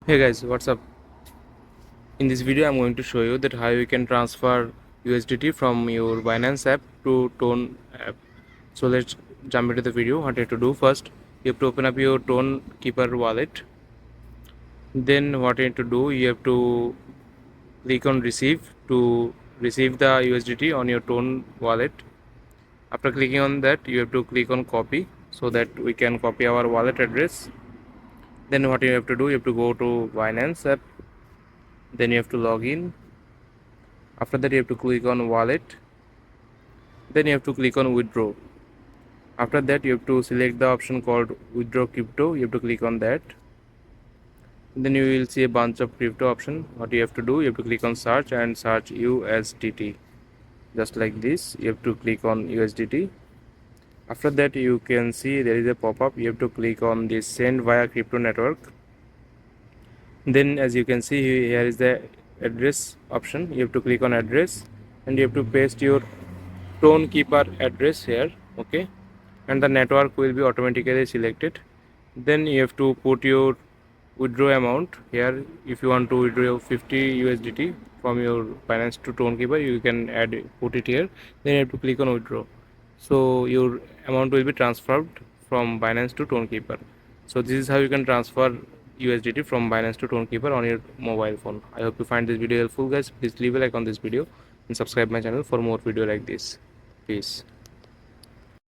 Hey guys, what's up? In this video I'm going to show you that how you can transfer USDT from your Binance app to Tone app. So let's jump into the video. What you have to do first, you have to open up your Tonkeeper wallet. Then what you have to do, you have to click on receive to receive the USDT on your Tone wallet. After clicking on that, you have to click on copy so that we can copy our wallet address. Then what you have to do, you have to go to Binance app. Then you have to log in. After that, you have to click on wallet. Then you have to click on withdraw. After that, you have to select the option called withdraw crypto. You have to click on that. Then you will see a bunch of crypto option. What you have to do, you have to click on search and search USDT. Just like this, you have to click on USDT. After that, you can see there is a pop-up. You have to click on this send via crypto network. Then as you can see, here is the address option. You have to click on address and you have to paste your Tonkeeper address here. Okay, and the network will be automatically selected. Then you have to put your withdraw amount here. If you want to withdraw 50 USDT from your Binance to Tonkeeper, you can put it here. Then you have to click on withdraw, so your amount will be transferred from Binance to Tonkeeper. So this is how you can transfer USDT from Binance to Tonkeeper on your mobile phone. I hope you find this video helpful, guys. Please leave a like on this video and subscribe my channel for more video like this. Peace.